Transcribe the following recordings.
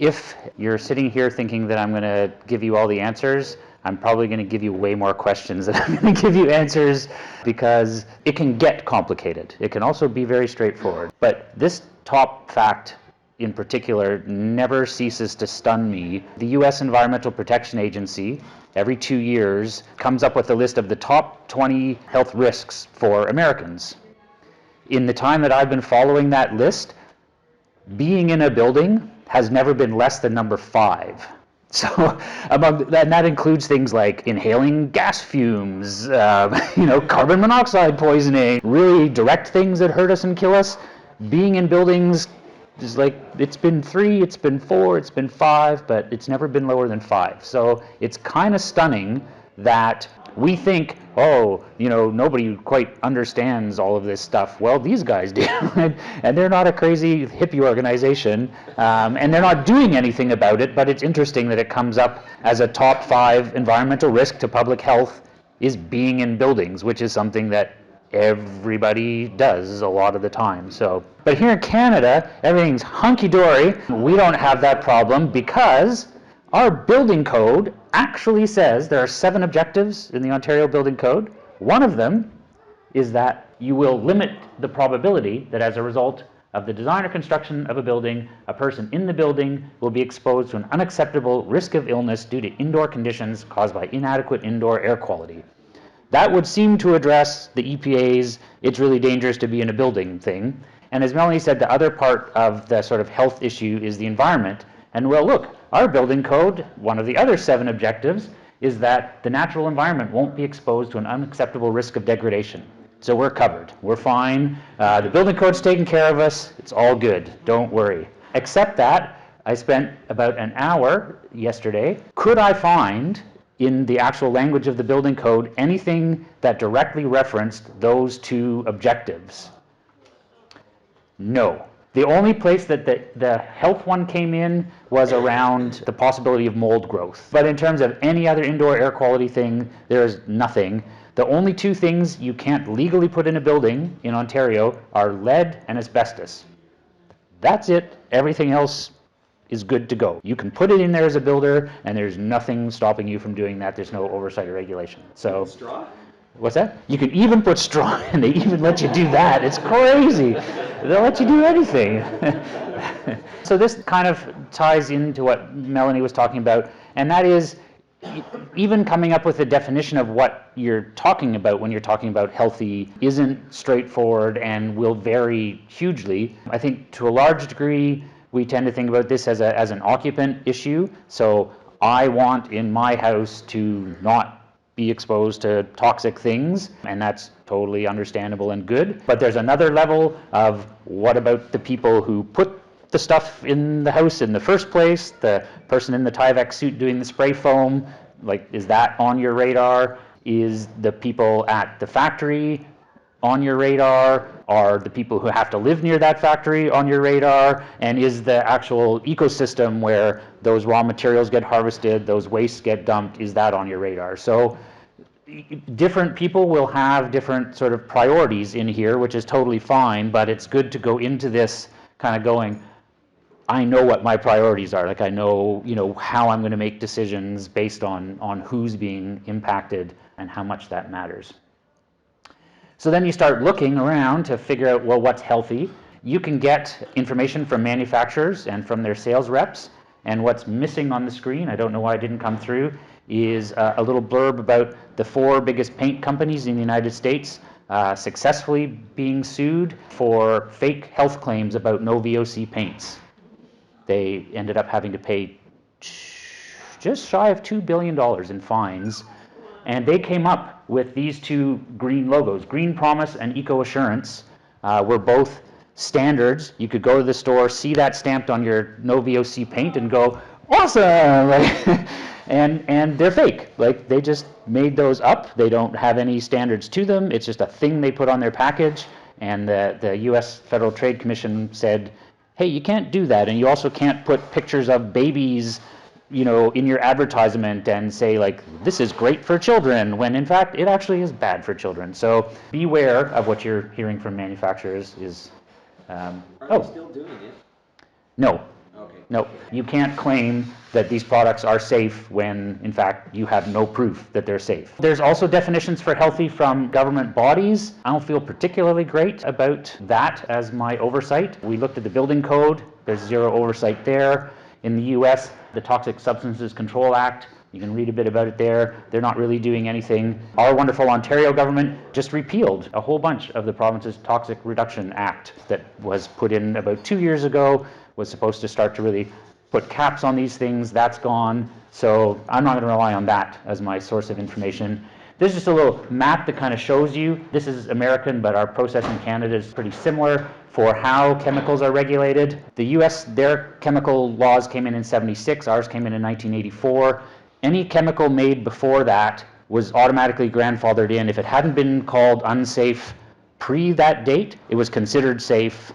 If you're sitting here thinking that I'm going to give you all the answers, I'm probably going to give you way more questions than I'm going to give you answers, because it can get complicated. It can also be very straightforward. But this top fact in particular never ceases to stun me. The US Environmental Protection Agency, every 2 years, comes up with a list of the top 20 health risks for Americans. In the time that I've been following that list, being in a building has never been less than number 5. So that includes things like inhaling gas fumes, carbon monoxide poisoning, really direct things that hurt us and kill us. Being in buildings is like, it's been 3, it's been 4, it's been 5, but it's never been lower than 5. So it's kind of stunning that we think, nobody quite understands all of this stuff. Well, these guys do, and they're not a crazy hippie organization, and they're not doing anything about it, but it's interesting that it comes up as a top 5 environmental risk to public health is being in buildings, which is something that everybody does a lot of the time. But here in Canada, everything's hunky-dory. We don't have that problem because our building code actually says there are 7 objectives in the Ontario Building Code. One of them is that you will limit the probability that as a result of the design or construction of a building, a person in the building will be exposed to an unacceptable risk of illness due to indoor conditions caused by inadequate indoor air quality. That would seem to address the EPA's "it's really dangerous to be in a building" thing. And as Melanie said, the other part of the sort of health issue is the environment. And well, look, our building code, one of the other 7 objectives, is that the natural environment won't be exposed to an unacceptable risk of degradation. So we're covered. We're fine. The building code's taking care of us. It's all good. Don't worry. Except that I spent about an hour yesterday. Could I find in the actual language of the building code anything that directly referenced those 2 objectives? No. The only place that the health one came in was around the possibility of mold growth. But in terms of any other indoor air quality thing, there is nothing. The only 2 things you can't legally put in a building in Ontario are lead and asbestos. That's it. Everything else is good to go. You can put it in there as a builder, and there's nothing stopping you from doing that. There's no oversight or regulation. So, straw? What's that? You can even put straw in. They even let you do that. It's crazy. They'll let you do anything. So this kind of ties into what Melanie was talking about, and that is even coming up with a definition of what you're talking about when you're talking about healthy isn't straightforward and will vary hugely. I think to a large degree, we tend to think about this as an occupant issue. So I want in my house to not be exposed to toxic things, and that's totally understandable and good. But there's another level of what about the people who put the stuff in the house in the first place, the person in the Tyvek suit doing the spray foam, like, is that on your radar? Is the people at the factory on your radar? Are the people who have to live near that factory on your radar? And is the actual ecosystem where those raw materials get harvested, those wastes get dumped, is that on your radar? So different people will have different sort of priorities in here, which is totally fine, but it's good to go into this kind of going, I know what my priorities are. Like, I know, how I'm going to make decisions based on who's being impacted and how much that matters. So then you start looking around to figure out, well, what's healthy? You can get information from manufacturers and from their sales reps, and what's missing on the screen, I don't know why it didn't come through, is a little blurb about the 4 biggest paint companies in the United States successfully being sued for fake health claims about no VOC paints. They ended up having to pay just shy of $2 billion in fines. And they came up with these 2 green logos. Green Promise and Eco Assurance were both standards. You could go to the store, see that stamped on your no VOC paint and go, awesome! And they're fake. Like, they just made those up. They don't have any standards to them. It's just a thing they put on their package. And the US Federal Trade Commission said, hey, you can't do that. And you also can't put pictures of babies in your advertisement and say, like, this is great for children, when in fact it actually is bad for children. So beware of what you're hearing from manufacturers. Are they still doing it? No. Okay. No, you can't claim that these products are safe when, in fact, you have no proof that they're safe. There's also definitions for healthy from government bodies. I don't feel particularly great about that as my oversight. We looked at the building code. There's zero oversight there. In the US, the Toxic Substances Control Act, you can read a bit about it there. They're not really doing anything. Our wonderful Ontario government just repealed a whole bunch of the province's Toxic Reduction Act that was put in about 2 years ago, was supposed to start to really put caps on these things. That's gone. So I'm not going to rely on that as my source of information. This is just a little map that kind of shows you. This is American, but our process in Canada is pretty similar for how chemicals are regulated. The US, their chemical laws came in 76. Ours came in 1984. Any chemical made before that was automatically grandfathered in. If it hadn't been called unsafe pre that date, it was considered safe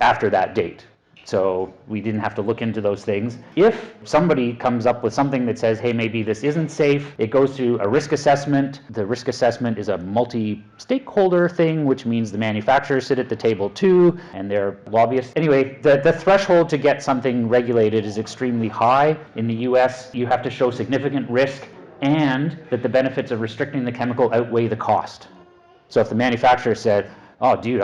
after that date. So we didn't have to look into those things. If somebody comes up with something that says, hey, maybe this isn't safe, it goes through a risk assessment. The risk assessment is a multi-stakeholder thing, which means the manufacturers sit at the table too, and they're lobbyists. Anyway, the threshold to get something regulated is extremely high. In the US, you have to show significant risk and that the benefits of restricting the chemical outweigh the cost. So if the manufacturer said, oh, dude,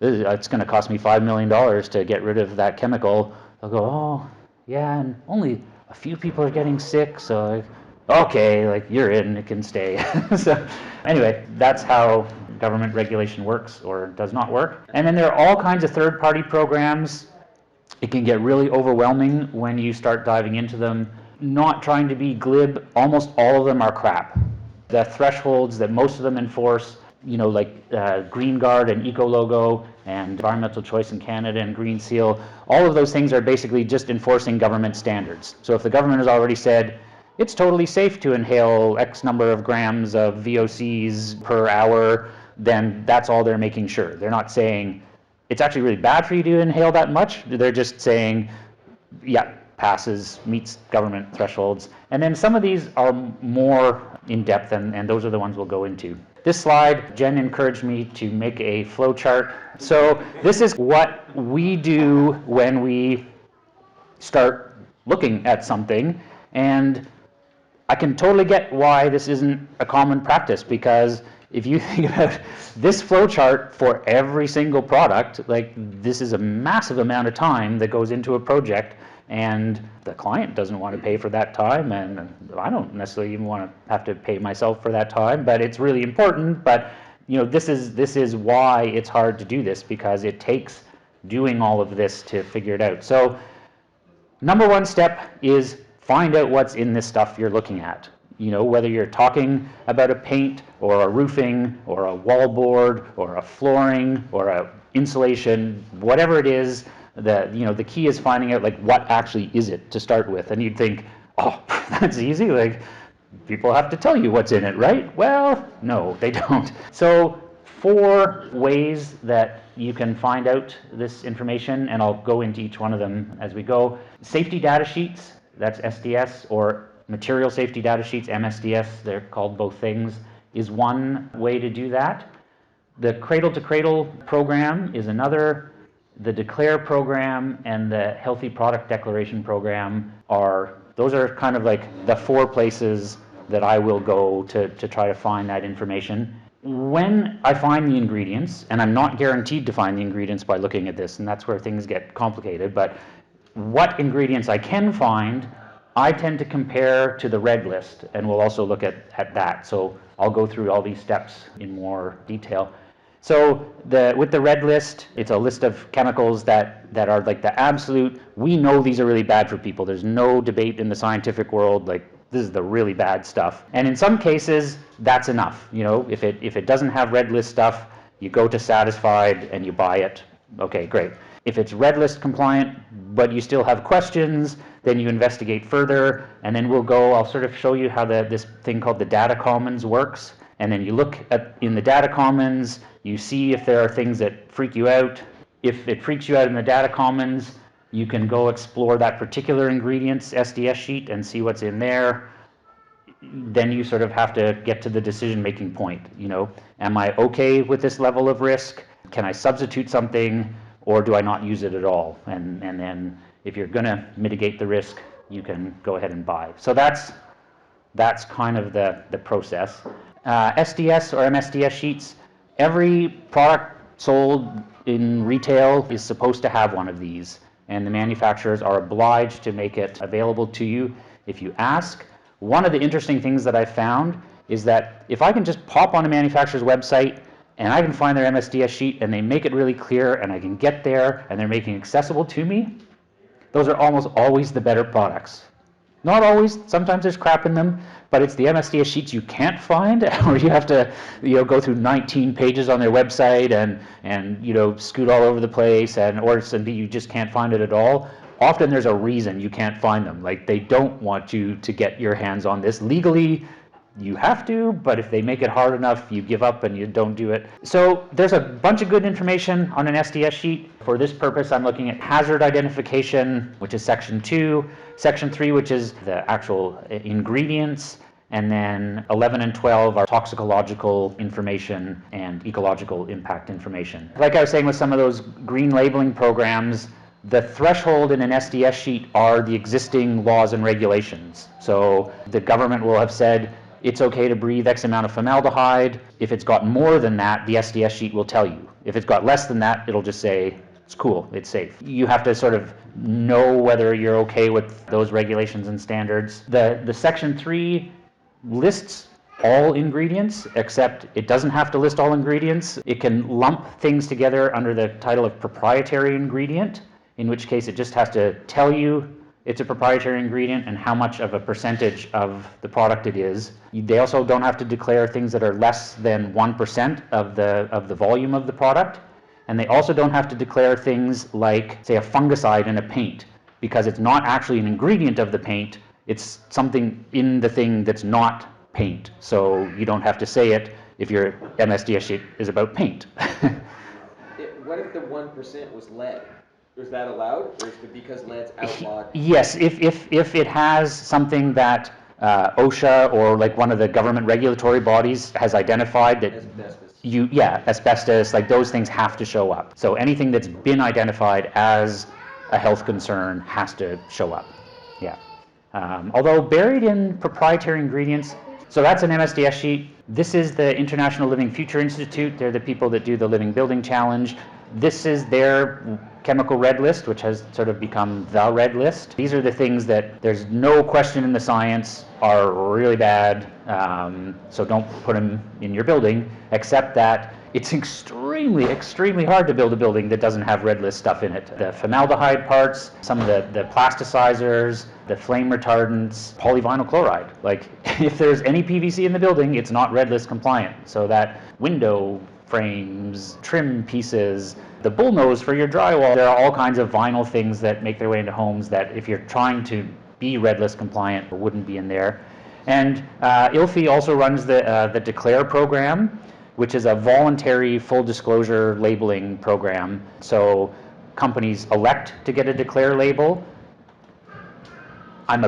it's going to cost me $5 million to get rid of that chemical, they'll go, oh, yeah, and only a few people are getting sick, so okay, like you're in, it can stay. So anyway, that's how government regulation works or does not work. And then there are all kinds of third-party programs. It can get really overwhelming when you start diving into them. Not trying to be glib, almost all of them are crap. The thresholds that most of them enforce, like Green Guard and Eco Logo and Environmental Choice in Canada and Green Seal, all of those things are basically just enforcing government standards. So if the government has already said it's totally safe to inhale X number of grams of VOCs per hour, then that's all they're making sure. They're not saying it's actually really bad for you to inhale that much. They're just saying, yeah, passes, meets government thresholds. And then some of these are more in depth, and those are the ones we'll go into. This slide, Jen encouraged me to make a flow chart. So this is what we do when we start looking at something, and I can totally get why this isn't a common practice, because if you think about this flow chart for every single product, like this is a massive amount of time that goes into a project, and the client doesn't want to pay for that time, and I don't necessarily even want to have to pay myself for that time, but it's really important. But this is why it's hard to do this, because it takes doing all of this to figure it out. So number one step is find out what's in this stuff you're looking at. Whether you're talking about a paint or a roofing or a wallboard or a flooring or a insulation, whatever it is, the key is finding out like what actually is it to start with. And you'd think, oh, that's easy, like people have to tell you what's in it, right? Well, no, they don't. So 4 ways that you can find out this information, and I'll go into each one of them as we go. Safety data sheets, that's SDS, or material safety data sheets, MSDS, they're called both things, is one way to do that. The Cradle-to-Cradle program is another. The Declare program and the Healthy Product Declaration program those are kind of like the 4 places that I will go to try to find that information. When I find the ingredients, and I'm not guaranteed to find the ingredients by looking at this, and that's where things get complicated, but what ingredients I can find, I tend to compare to the red list, and we'll also look at that. So I'll go through all these steps in more detail. So with the red list, it's a list of chemicals that are like the absolute, we know these are really bad for people. There's no debate in the scientific world, like this is the really bad stuff. And in some cases, that's enough. If it doesn't have red list stuff, you go to Satisfied and you buy it. Okay, great. If it's red list compliant, but you still have questions, then you investigate further, and then I'll sort of show you how this thing called the data commons works. And then you look in the data commons, you see if there are things that freak you out. If it freaks you out in the data commons, you can go explore that particular ingredient's SDS sheet and see what's in there. Then you sort of have to get to the decision-making point. Am I okay with this level of risk? Can I substitute something, or do I not use it at all? And then if you're going to mitigate the risk, you can go ahead and buy. So that's kind of the process. SDS or MSDS sheets, every product sold in retail is supposed to have one of these, and the manufacturers are obliged to make it available to you if you ask. One of the interesting things that I found is that if I can just pop on a manufacturer's website and I can find their MSDS sheet and they make it really clear and I can get there and they're making it accessible to me, those are almost always the better products. Not always, sometimes there's crap in them, but it's the MSDS sheets you can't find, or you have to, go through 19 pages on their website and scoot all over the place, or you just can't find it at all. Often there's a reason you can't find them. Like, they don't want you to get your hands on this. Legally, you have to, but if they make it hard enough, you give up and you don't do it. So there's a bunch of good information on an SDS sheet. For this purpose, I'm looking at hazard identification, which is section 2, section 3, which is the actual ingredients, and then 11 and 12 are toxicological information and ecological impact information. Like I was saying with some of those green labeling programs, the threshold in an SDS sheet are the existing laws and regulations. So the government will have said, it's okay to breathe X amount of formaldehyde. If it's got more than that, the SDS sheet will tell you. If it's got less than that, it'll just say, it's cool, it's safe. You have to sort of know whether you're okay with those regulations and standards. The section 3 lists all ingredients, except it doesn't have to list all ingredients. It can lump things together under the title of proprietary ingredient, in which case it just has to tell you it's a proprietary ingredient and how much of a percentage of the product it is. They also don't have to declare things that are less than 1% of the volume of the product. And they also don't have to declare things like, say, a fungicide in a paint, because it's not actually an ingredient of the paint, it's something in the thing that's not paint. So you don't have to say it if your MSDS sheet is about paint. What if the 1% was lead? Is that allowed, or is it because lead's outlawed? Yes, if it has something that OSHA or like one of the government regulatory bodies has identified that asbestos, like those things have to show up. So anything that's been identified as a health concern has to show up. Yeah. Although buried in proprietary ingredients, so that's an MSDS sheet. This is the International Living Future Institute. They're the people that do the Living Building Challenge. This is their chemical red list, which has sort of become the red list. These are the things that there's no question in the science are really bad, so don't put them in your building, except that it's extremely, extremely hard to build a building that doesn't have red list stuff in it. The formaldehyde parts, some of the plasticizers, the flame retardants, polyvinyl chloride. Like, if there's any PVC in the building, it's not red list compliant. So that window frames, trim pieces, the bullnose for your drywall, there are all kinds of vinyl things that make their way into homes that if you're trying to be red list compliant wouldn't be in there. And ILFI also runs the Declare program, which is a voluntary full disclosure labeling program. So companies elect to get a Declare label. I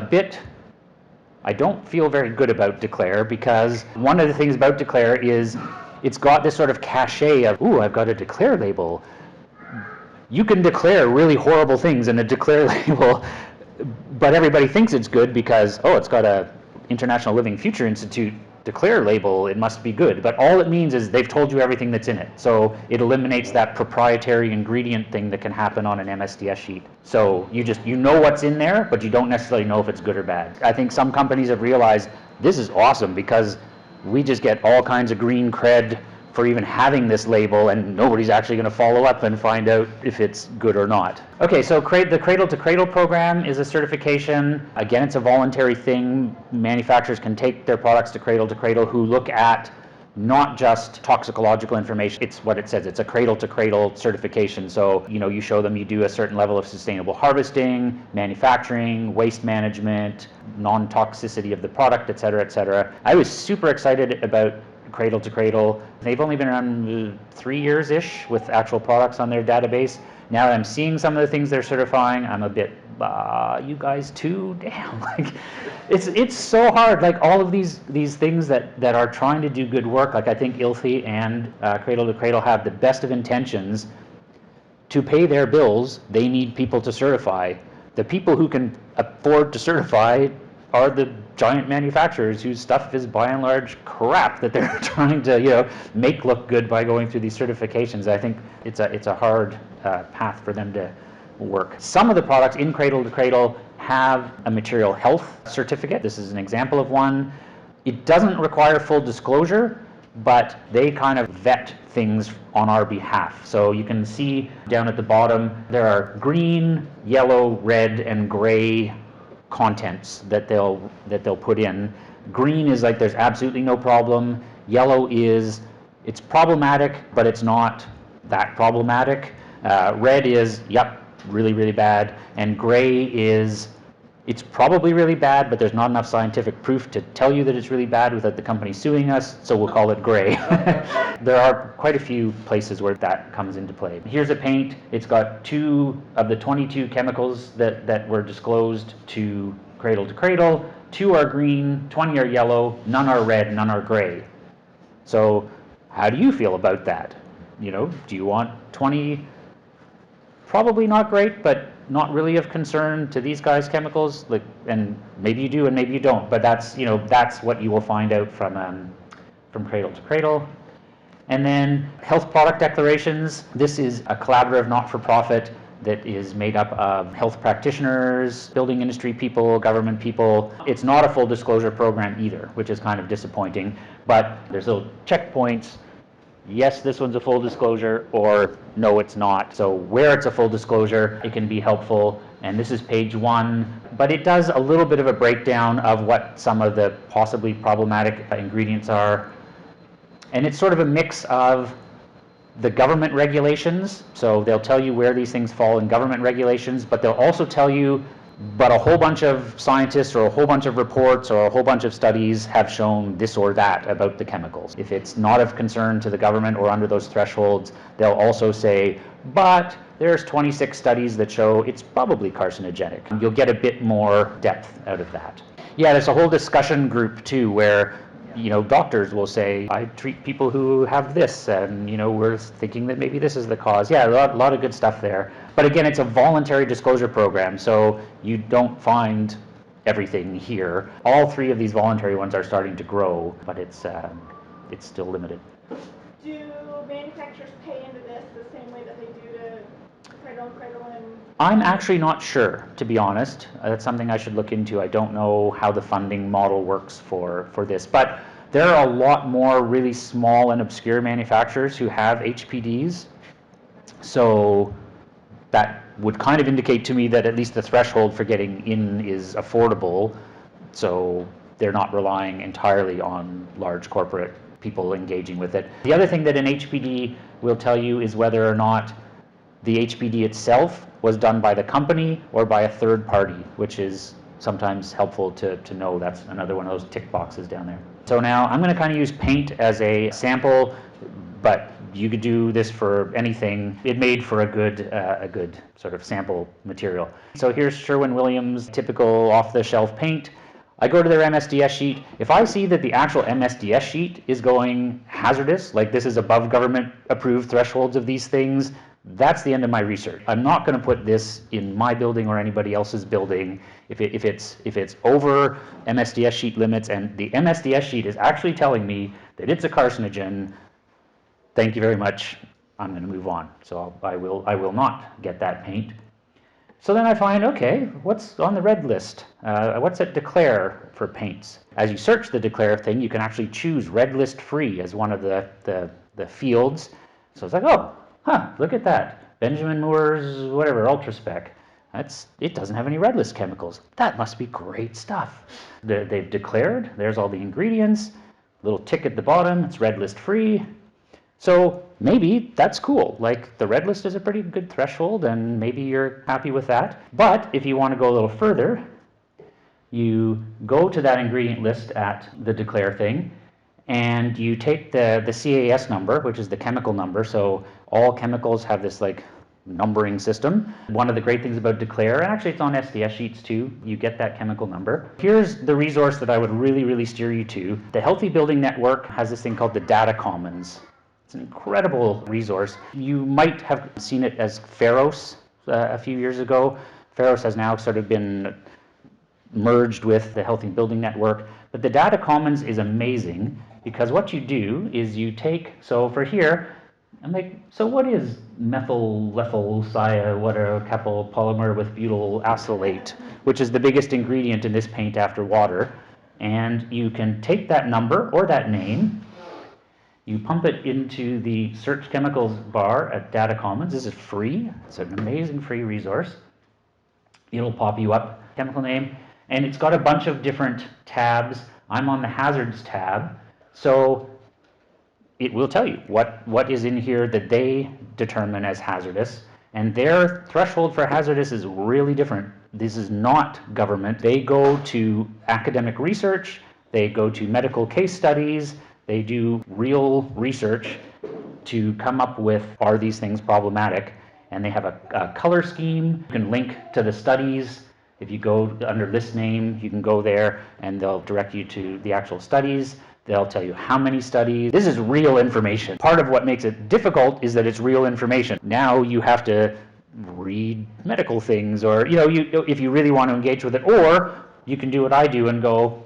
don't feel very good about Declare, because one of the things about Declare is it's got this sort of cachet of, ooh, I've got a Declare label. You can declare really horrible things in a Declare label, but everybody thinks it's good because, oh, it's got a International Living Future Institute Declare label, it must be good. But all it means is they've told you everything that's in it. So it eliminates that proprietary ingredient thing that can happen on an MSDS sheet. So you know what's in there, but you don't necessarily know if it's good or bad. I think some companies have realized this is awesome because we just get all kinds of green cred for even having this label, and nobody's actually going to follow up and find out if it's good or not. Okay, so the Cradle-to-Cradle program is a certification. Again, it's a voluntary thing. Manufacturers can take their products to Cradle-to-Cradle who look at not just toxicological information. It's what it says. It's a Cradle-to-Cradle certification. So, you show them you do a certain level of sustainable harvesting, manufacturing, waste management, non-toxicity of the product, et cetera, et cetera. I was super excited about Cradle-to-Cradle. They've only been around 3 years-ish with actual products on their database. Now that I'm seeing some of the things they're certifying, I'm a bit, you guys too? Damn, like, it's so hard. Like, all of these things that are trying to do good work, like I think ILFI and Cradle-to-Cradle have the best of intentions. To pay their bills, they need people to certify. The people who can afford to certify are the giant manufacturers whose stuff is by and large crap that they're trying to make look good by going through these certifications. I think it's a hard path for them to work. Some of the products in Cradle-to-Cradle have a material health certificate. This is an example of one. It doesn't require full disclosure, but they kind of vet things on our behalf. So you can see down at the bottom, there are green, yellow, red, and gray contents that they'll put in. Green is like there's absolutely no problem. Yellow is it's problematic, but it's not that problematic. Red is, yep, really, really bad. And gray is, it's probably really bad, but there's not enough scientific proof to tell you that it's really bad without the company suing us, so we'll call it gray. There are quite a few places where that comes into play. Here's a paint. It's got 2 of the 22 chemicals that were disclosed to Cradle-to-Cradle. 2 are green, 20 are yellow, none are red, none are gray. So how do you feel about that? Do you want 20 probably not great, but not really of concern to these guys' chemicals? And maybe you do and maybe you don't, but that's what you will find out from Cradle-to-Cradle. And then health product declarations. This is a collaborative not-for-profit that is made up of health practitioners, building industry people, government people. It's not a full disclosure program either, which is kind of disappointing, but there's little checkpoints. Yes, this one's a full disclosure, or no, it's not. So where it's a full disclosure, it can be helpful. And this is page 1, but it does a little bit of a breakdown of what some of the possibly problematic ingredients are. And it's sort of a mix of the government regulations. So they'll tell you where these things fall in government regulations, but they'll also tell you, but a whole bunch of scientists or a whole bunch of reports or a whole bunch of studies have shown this or that about the chemicals. If it's not of concern to the government or under those thresholds, they'll also say, but there's 26 studies that show it's probably carcinogenic. You'll get a bit more depth out of that. Yeah, there's a whole discussion group too where doctors will say, I treat people who have this, and we're thinking that maybe this is the cause. Yeah, a lot of good stuff there. But again, it's a voluntary disclosure program, so you don't find everything here. All 3 of these voluntary ones are starting to grow, but it's still limited. Do manufacturers pay into this the same way that they do to Cradle and... I'm actually not sure, to be honest. That's something I should look into. I don't know how the funding model works for this, but there are a lot more really small and obscure manufacturers who have HPDs. So that would kind of indicate to me that at least the threshold for getting in is affordable. So they're not relying entirely on large corporate people engaging with it. The other thing that an HPD will tell you is whether or not the HPD itself was done by the company or by a third party, which is sometimes helpful to know. That's another one of those tick boxes down there. So now I'm going to kind of use paint as a sample, but you could do this for anything. It made for a good sort of sample material. So here's Sherwin-Williams typical off-the-shelf paint. I go to their MSDS sheet. If I see that the actual MSDS sheet is going hazardous, like this is above government approved thresholds of these things, that's the end of my research. I'm not going to put this in my building or anybody else's building if it's over MSDS sheet limits, and the MSDS sheet is actually telling me that it's a carcinogen. Thank you very much. I'm going to move on. So I will not get that paint. So then I find, okay, what's on the red list? What's at declare for paints? As you search the declare thing, you can actually choose red list free as one of the fields. So it's like, oh, look at that. Benjamin Moore's whatever, ultra spec. It doesn't have any red list chemicals. That must be great stuff. They've declared, there's all the ingredients, little tick at the bottom, it's red list free. So maybe that's cool. Like the red list is a pretty good threshold and maybe you're happy with that. But if you want to go a little further, you go to that ingredient list at the declare thing and you take the CAS number, which is the chemical number. So all chemicals have this like numbering system. One of the great things about declare, and actually it's on SDS sheets too, you get that chemical number. Here's the resource that I would really steer you to. The Healthy Building Network has this thing called the Data Commons. It's an incredible resource. You might have seen it as Pharos a few years ago. Pharos has now sort of been merged with the Healthy Building Network. But the data commons is amazing because what you do is you take, so for here, I'm like, so what is methyl lethyl cappyl polymer with butyl acylate, which is the biggest ingredient in this paint after water? And you can take that number or that name, you pump it into the search chemicals bar at Data Commons. This is free. It's an amazing free resource. It'll pop you up chemical name, and it's got a bunch of different tabs. I'm on the hazards tab, so it will tell you what is in here that they determine as hazardous, and their threshold for hazardous is really different. This is not government. They go to academic research, they go to medical case studies, they do real research to come up with, are these things problematic? And they have a color scheme. You can link to the studies. If you go under list name, you can go there and they'll direct you to the actual studies. They'll tell you how many studies. This is real information. Part of what makes it difficult is that it's real information. Now you have to read medical things, or if you really want to engage with it, or you can do what I do and go,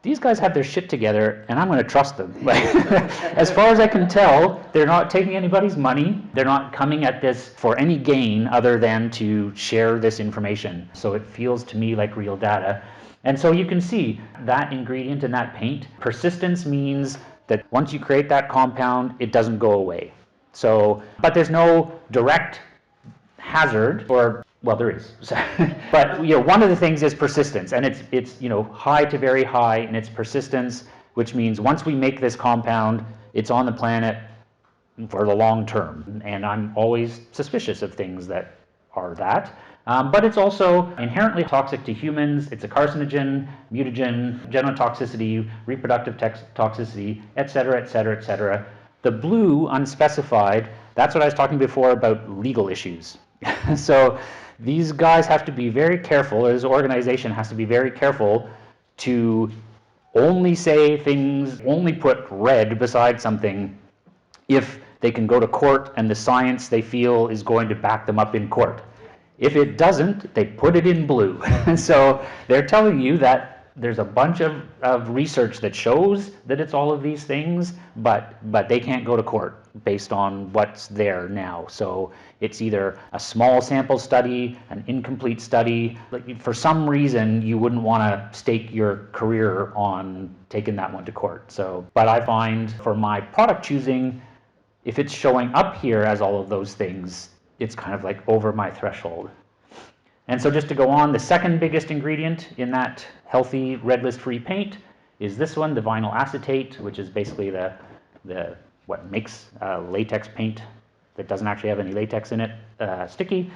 these guys have their shit together and I'm going to trust them. As far as I can tell, they're not taking anybody's money. They're not coming at this for any gain other than to share this information. So it feels to me like real data. And so you can see that ingredient in that paint. Persistence means that once you create that compound, it doesn't go away. So, but there's no direct hazard, or well, there is. But one of the things is persistence, and it's high to very high in its persistence, which means once we make this compound, it's on the planet for the long term. And I'm always suspicious of things that are that. But it's also inherently toxic to humans. It's a carcinogen, mutagen, genotoxicity, reproductive toxicity, et cetera, et cetera, et cetera. The blue, unspecified, that's what I was talking before about legal issues. So these guys have to be very careful, this organization has to be very careful to only say things, only put red beside something if they can go to court and the science they feel is going to back them up in court. If it doesn't, they put it in blue. And so they're telling you that there's a bunch of research that shows that it's all of these things, but they can't go to court based on what's there now. So it's either a small sample study, an incomplete study. Like, for some reason, you wouldn't want to stake your career on taking that one to court. So, but I find for my product choosing, if it's showing up here as all of those things, it's kind of like over my threshold. And so just to go on, the second biggest ingredient in that healthy red list free paint is this one, the vinyl acetate, which is basically the what makes latex paint that doesn't actually have any latex in it sticky.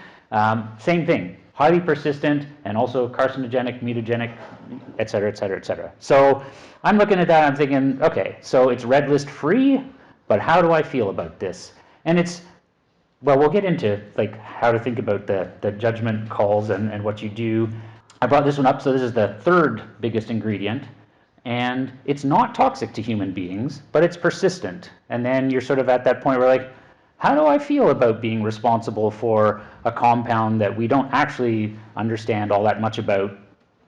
Same thing, highly persistent and also carcinogenic, mutagenic, et cetera, et cetera, et cetera. So I'm looking at that, I'm thinking, okay, so it's red list free, but how do I feel about this? And it's, well, we'll get into like how to think about the judgment calls and what you do. I brought this one up, so this is the third biggest ingredient, and it's not toxic to human beings, but it's persistent. And then you're sort of at that point where like, how do I feel about being responsible for a compound that we don't actually understand all that much about,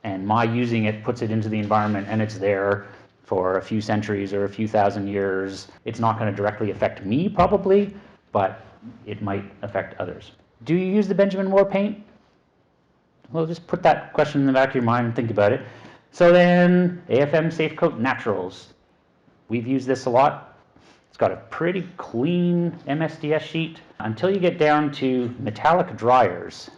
and my using it puts it into the environment and it's there for a few centuries or a few thousand years. It's not going to directly affect me probably, but it might affect others. Do you use the Benjamin Moore paint? Well, just put that question in the back of your mind and think about it. So then, AFM Safe Coat Naturals. We've used this a lot. It's got a pretty clean MSDS sheet until you get down to metallic dryers.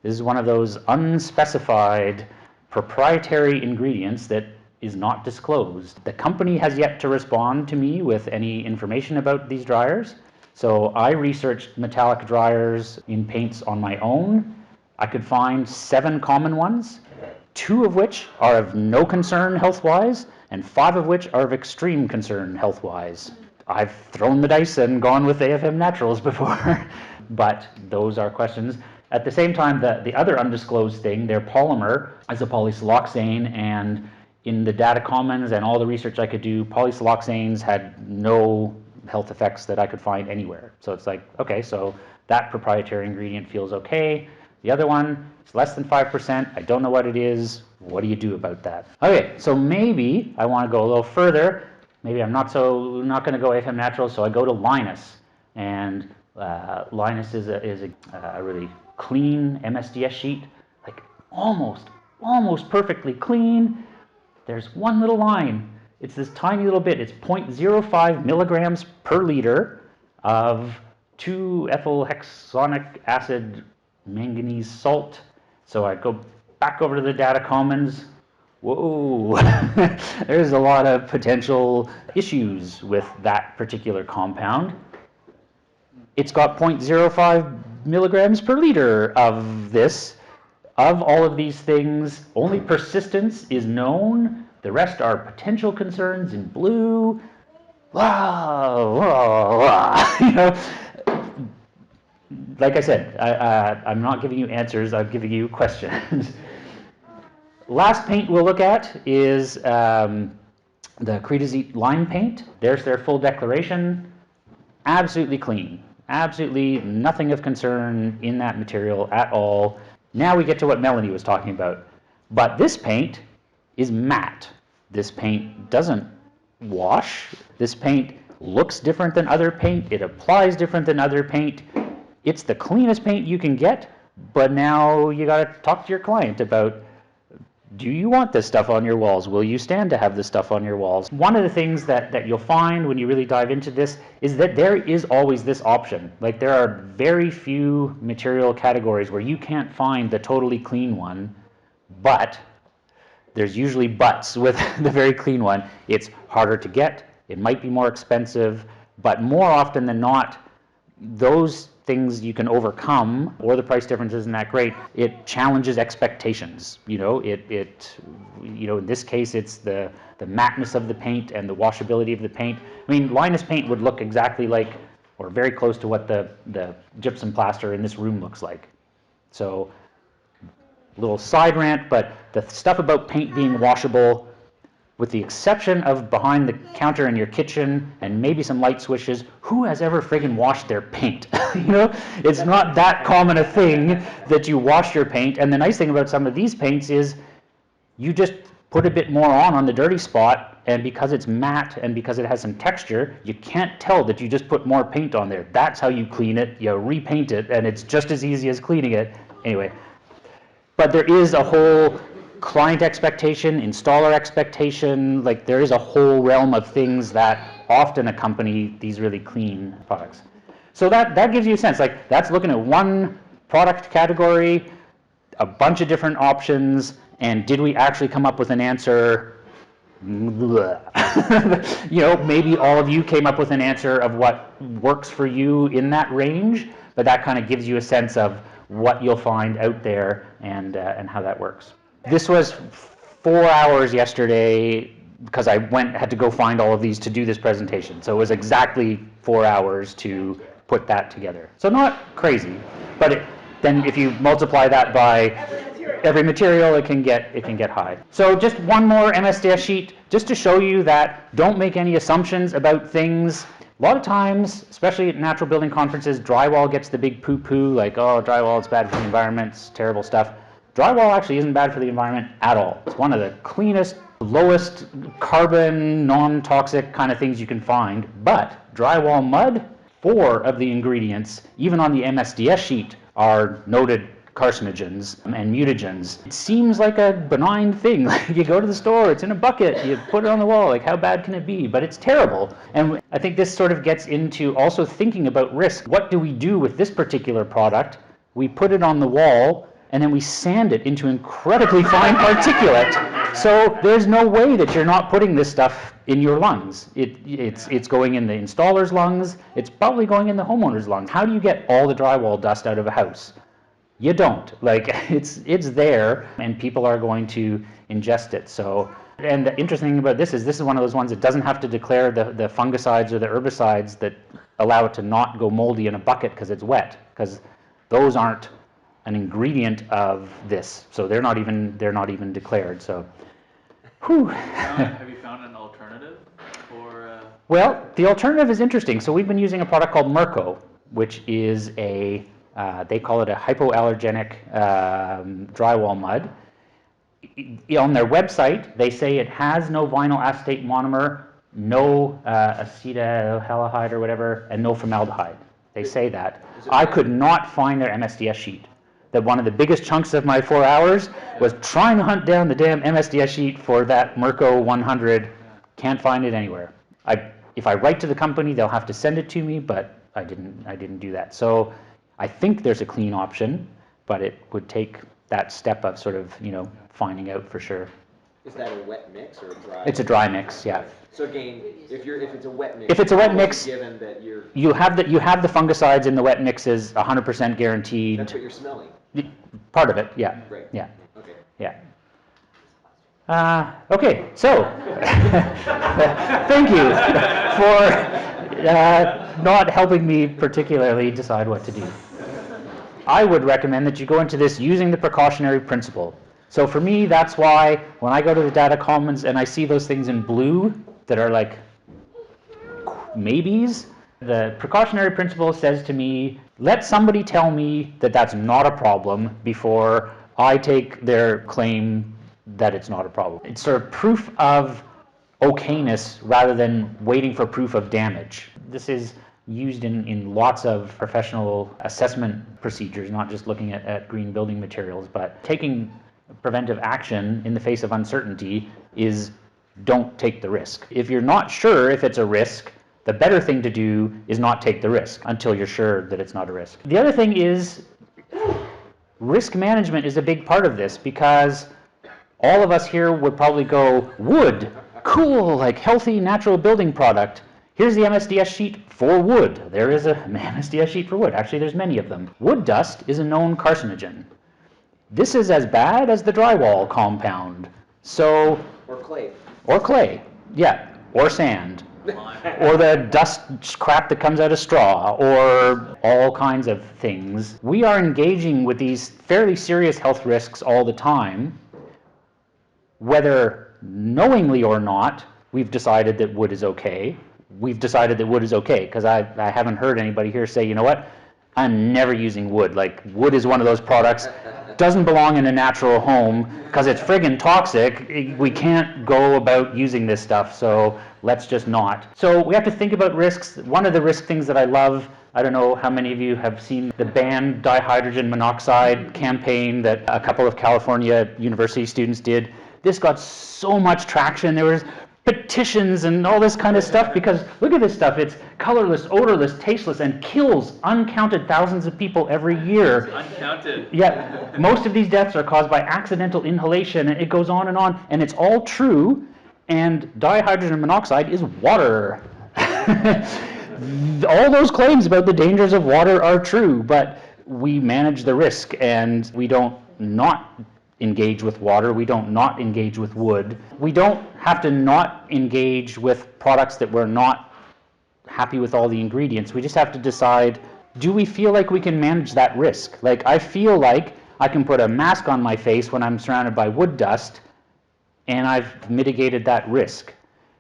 This is one of those unspecified proprietary ingredients that is not disclosed. The company has yet to respond to me with any information about these dryers. So I researched metallic dryers in paints on my own. I could find 7 common ones, 2 of which are of no concern health-wise, and 5 of which are of extreme concern health-wise. I've thrown the dice and gone with AFM Naturals before, but those are questions. At the same time, the other undisclosed thing, their polymer is a polysiloxane, and in the data commons and all the research I could do, polysiloxanes had no health effects that I could find anywhere. So it's like, okay, so that proprietary ingredient feels okay. The other one is less than 5%. I don't know what it is. What do you do about that? Okay, so maybe I want to go a little further. Maybe I'm not going to go AFM natural, so I go to Linus. And Linus is a really clean MSDS sheet, like almost perfectly clean. There's one little line. It's this tiny little bit. It's 0.05 milligrams per liter of 2-ethylhexonic acid manganese salt. So I go back over to the data commons. Whoa, there's a lot of potential issues with that particular compound. It's got 0.05 milligrams per liter of this. Of all of these things, only persistence is known. The rest are potential concerns in blue. You know, like I said, I'm not giving you answers, I'm giving you questions. Last paint we'll look at is the Cradle-to-Cradle lime paint. There's their full declaration. Absolutely clean. Absolutely nothing of concern in that material at all. Now we get to what Melanie was talking about. But this paint is matte. This paint doesn't wash. This paint looks different than other paint. It applies different than other paint. It's the cleanest paint you can get, but now you got to talk to your client about, do you want this stuff on your walls? Will you stand to have this stuff on your walls? One of the things that you'll find when you really dive into this is that there is always this option. Like, there are very few material categories where you can't find the totally clean one, but there's usually buts with the very clean one. It's harder to get, it might be more expensive, but more often than not, those things you can overcome, or the price difference isn't that great. It challenges expectations. You know, in this case, it's the mattness of the paint and the washability of the paint. I mean, Linus paint would look exactly like, or very close to what the gypsum plaster in this room looks like. So, little side rant, but the stuff about paint being washable, with the exception of behind the counter in your kitchen and maybe some light switches, who has ever friggin' washed their paint? You know, it's not that common a thing that you wash your paint. And the nice thing about some of these paints is you just put a bit more on the dirty spot, and because it's matte and because it has some texture, you can't tell that you just put more paint on there. That's how you clean it. You repaint it, and it's just as easy as cleaning it. Anyway, but there is a whole client expectation, installer expectation, like there is a whole realm of things that often accompany these really clean products. So that gives you a sense, like that's looking at one product category, a bunch of different options, and did we actually come up with an answer? You know, maybe all of you came up with an answer of what works for you in that range, but that kind of gives you a sense of what you'll find out there and how that works. This was 4 hours yesterday because I had to go find all of these to do this presentation. So it was exactly 4 hours to put that together. So not crazy, but then if you multiply that by every material, it can get high. So just one more MSDS sheet, just to show you that don't make any assumptions about things. A lot of times, especially at natural building conferences, drywall gets the big poo-poo, like, oh, drywall is bad for the environment, it's terrible stuff. Drywall actually isn't bad for the environment at all. It's one of the cleanest, lowest carbon, non-toxic kind of things you can find. But drywall mud, 4 of the ingredients, even on the MSDS sheet, are noted carcinogens and mutagens. It seems like a benign thing. You go to the store, it's in a bucket, you put it on the wall, like how bad can it be? But it's terrible. And I think this sort of gets into also thinking about risk. What do we do with this particular product? We put it on the wall, and then we sand it into incredibly fine particulate. So there's no way that you're not putting this stuff in your lungs. It's going in the installer's lungs, it's probably going in the homeowner's lungs. How do you get all the drywall dust out of a house? You don't. Like, it's there, and people are going to ingest it. So, and the interesting thing about this is one of those ones that doesn't have to declare the fungicides or the herbicides that allow it to not go moldy in a bucket because it's wet, because those aren't an ingredient of this, so they're not even declared. So, whew. Have you found an alternative for? Well, the alternative is interesting. So we've been using a product called Merco, which is a They call it a hypoallergenic drywall mud. On their website, they say it has no vinyl acetate monomer, no acetaldehyde or whatever, and no formaldehyde. They say that. I could not find their MSDS sheet. That one of the biggest chunks of my 4 hours was trying to hunt down the damn MSDS sheet for that Merco 100. Can't find it anywhere. If I write to the company, they'll have to send it to me, but I didn't do that. So I think there's a clean option, but it would take that step of sort of, finding out for sure. Is that a wet mix or a dry? It's a dry mix, yeah. So again, if it's a wet mix, If it's a wet mix, given that you have the fungicides in the wet mixes 100% guaranteed. that's what you're smelling. Part of it, yeah. Right. Yeah. Okay. Yeah. Okay, so thank you for not helping me particularly decide what to do. I would recommend that you go into this using the precautionary principle. So for me, that's why when I go to the data commons and I see those things in blue that are like maybes, the precautionary principle says to me, let somebody tell me that that's not a problem before I take their claim that it's not a problem. It's sort of proof of okayness rather than waiting for proof of damage. This is used in lots of professional assessment procedures, not just looking at green building materials, but taking preventive action in the face of uncertainty is don't take the risk. If you're not sure if it's a risk, the better thing to do is not take the risk until you're sure that it's not a risk. The other thing is risk management is a big part of this, because all of us here would probably go, wood, cool, like healthy natural building product. Here's the MSDS sheet for wood. There is a MSDS sheet for wood. Actually, there's many of them. Wood dust is a known carcinogen. This is as bad as the drywall compound. So, Or clay. or clay, yeah, or sand, or the dust crap that comes out of straw, or all kinds of things. We are engaging with these fairly serious health risks all the time. Whether knowingly or not, we've decided that wood is okay. We've decided that wood is okay, because I haven't heard anybody here say, you know what, I'm never using wood. Like, wood is one of those products, doesn't belong in a natural home, because it's friggin' toxic. We can't go about using this stuff, so let's just not. So we have to think about risks. One of the risk things that I love, I don't know how many of you have seen the ban dihydrogen monoxide campaign that a couple of California university students did. This got so much traction. There was petitions and all this kind of stuff, because look at this stuff. It's colorless, odorless, tasteless, and kills uncounted thousands of people every year. Uncounted. Yeah, most of these deaths are caused by accidental inhalation, and it goes on, and it's all true, and dihydrogen monoxide is water. All those claims about the dangers of water are true, but we manage the risk, and we don't not engage with water, we don't not engage with wood. We don't have to not engage with products that we're not happy with all the ingredients. We just have to decide, do we feel like we can manage that risk? Like, I feel like I can put a mask on my face when I'm surrounded by wood dust, and I've mitigated that risk.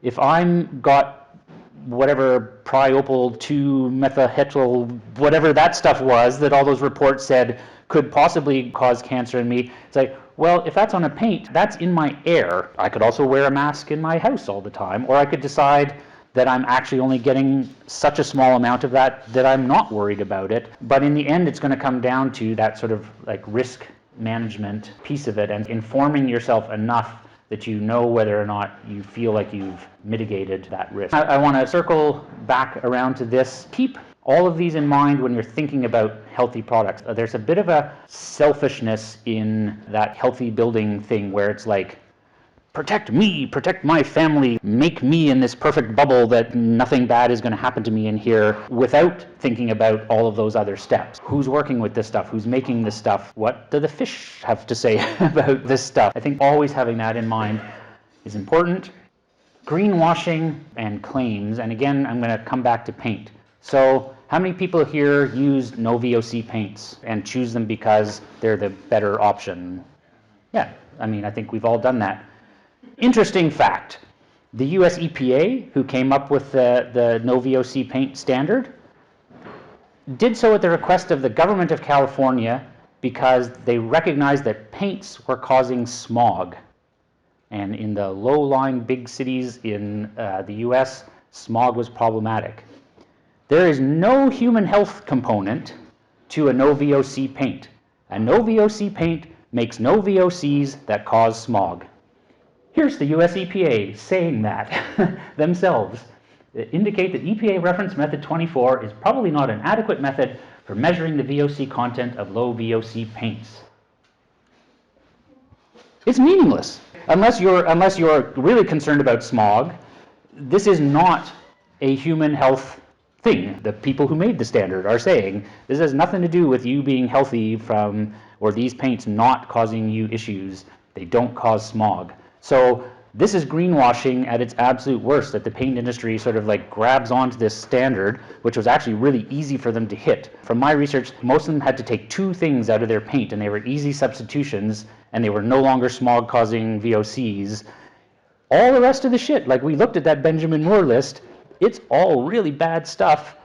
If I'm got whatever priopyl 2-methyl, whatever that stuff was that all those reports said could possibly cause cancer in me, it's like, well, if that's on a paint, that's in my air. I could also wear a mask in my house all the time, or I could decide that I'm actually only getting such a small amount of that that I'm not worried about it. But in the end, it's going to come down to that sort of like risk management piece of it, and informing yourself enough that you know whether or not you feel like you've mitigated that risk. I want to circle back around to this. Keep all of these in mind when you're thinking about healthy products. There's a bit of a selfishness in that healthy building thing where it's like, protect me, protect my family, make me in this perfect bubble that nothing bad is going to happen to me in here, without thinking about all of those other steps. Who's working with this stuff? Who's making this stuff? What do the fish have to say about this stuff? I think always having that in mind is important. Greenwashing and claims, and again, I'm going to come back to paint. So how many people here use no VOC paints and choose them because they're the better option? Yeah, I mean, I think we've all done that. Interesting fact, the US EPA, who came up with the no VOC paint standard, did so at the request of the government of California because they recognized that paints were causing smog. And in the low-lying big cities in the US, smog was problematic. There is no human health component to a no-VOC paint. A no-VOC paint makes no VOCs that cause smog. Here's the US EPA saying that themselves. They indicate that EPA reference method 24 is probably not an adequate method for measuring the VOC content of low VOC paints. It's meaningless. Unless you're really concerned about smog, this is not a human health thing. The people who made the standard are saying this has nothing to do with you being healthy from, or these paints not causing you issues. They don't cause smog. So this is greenwashing at its absolute worst, that the paint industry sort of like grabs onto this standard, which was actually really easy for them to hit. From my research, most of them had to take two things out of their paint, and they were easy substitutions, and they were no longer smog-causing VOCs. All the rest of the shit, like we looked at that Benjamin Moore list, it's all really bad stuff,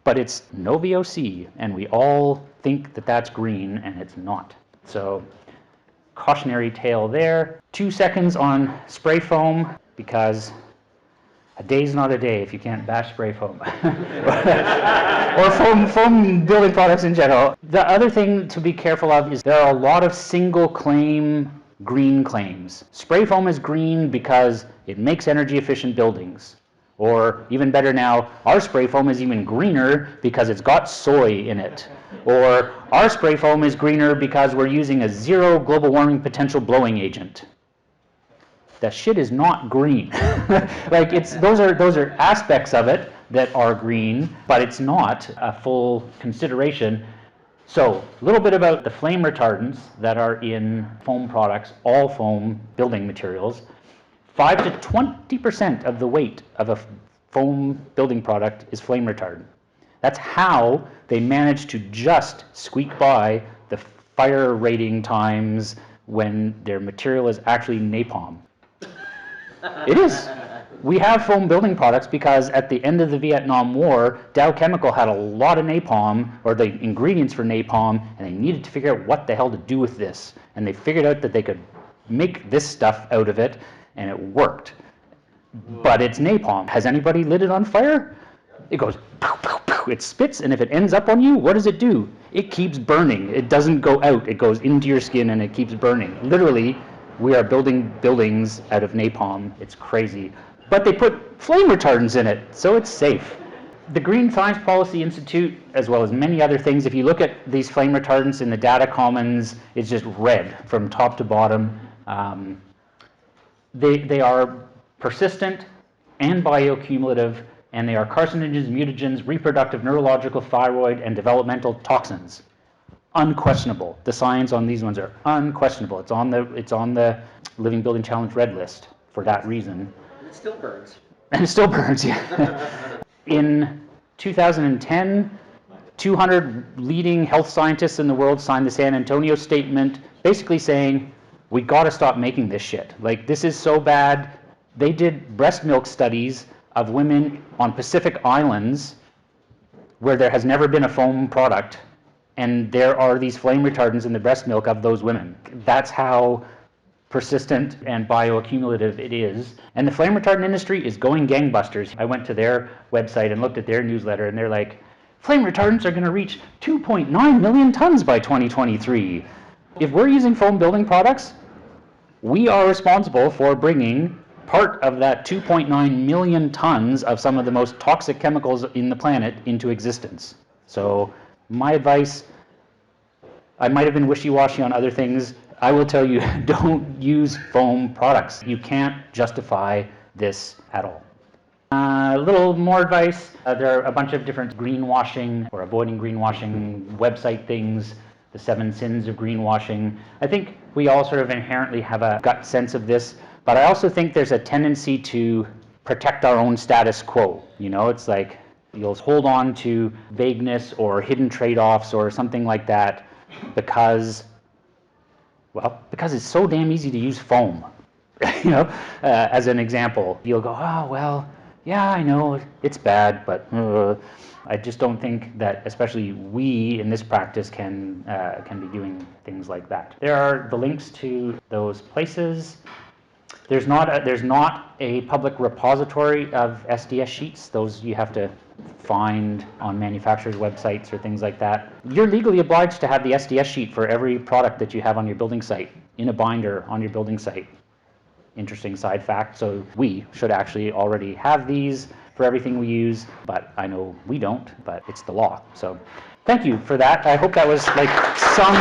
but it's no VOC, and we all think that that's green, and it's not. So cautionary tale there. 2 seconds on spray foam, because a day's not a day if you can't bash spray foam. Or foam building products in general. The other thing to be careful of is there are a lot of single claim green claims. Spray foam is green because it makes energy efficient buildings. Or even better now, our spray foam is even greener because it's got soy in it. Or our spray foam is greener because we're using a zero global warming potential blowing agent. That shit is not green. Like those are aspects of it that are green, but it's not a full consideration. So a little bit about the flame retardants that are in foam products, all foam building materials. 5 to 20% of the weight of a foam building product is flame retardant. That's how they manage to just squeak by the fire rating times when their material is actually napalm. It is. We have foam building products because at the end of the Vietnam War, Dow Chemical had a lot of napalm, or the ingredients for napalm, and they needed to figure out what the hell to do with this. And they figured out that they could make this stuff out of it, and it worked. But it's napalm. Has anybody lit it on fire? It goes pow, pow, pow. It spits, and if it ends up on you, what does it do? It keeps burning. It doesn't go out. It goes into your skin, and it keeps burning. Literally, we are building buildings out of napalm. It's crazy. But they put flame retardants in it, so it's safe. The Green Science Policy Institute, as well as many other things, if you look at these flame retardants in the data commons, it's just red from top to bottom. They are persistent and bioaccumulative, and they are carcinogens, mutagens, reproductive, neurological, thyroid, and developmental toxins. Unquestionable. The science on these ones are unquestionable. It's on the Living Building Challenge Red List for that reason. It still burns. And it still burns, yeah. In 2010, 200 leading health scientists in the world signed the San Antonio Statement, basically saying, we gotta stop making this shit. Like, this is so bad. They did breast milk studies of women on Pacific Islands where there has never been a foam product, and there are these flame retardants in the breast milk of those women. That's how persistent and bioaccumulative it is. And the flame retardant industry is going gangbusters. I went to their website and looked at their newsletter, and they're like, flame retardants are going to reach 2.9 million tons by 2023. If we're using foam building products, we are responsible for bringing part of that 2.9 million tons of some of the most toxic chemicals in the planet into existence. So my advice, I might have been wishy-washy on other things. I will tell you, don't use foam products. You can't justify this at all. A little more advice. There are a bunch of different greenwashing or avoiding greenwashing website things, the 7 sins of greenwashing. I think we all sort of inherently have a gut sense of this, but I also think there's a tendency to protect our own status quo. You know, it's like you'll hold on to vagueness or hidden trade-offs or something like that because it's so damn easy to use foam. You know, as an example, you'll go, oh, well, yeah, I know it's bad, but I just don't think that, especially we in this practice, can be doing things like that. There are the links to those places. There's not a public repository of SDS sheets. Those you have to find on manufacturers' websites or things like that. You're legally obliged to have the SDS sheet for every product that you have on your building site, in a binder on your building site. Interesting side fact. So we should actually already have these for everything we use, but I know we don't, but it's the law. So thank you for that. I hope that was like some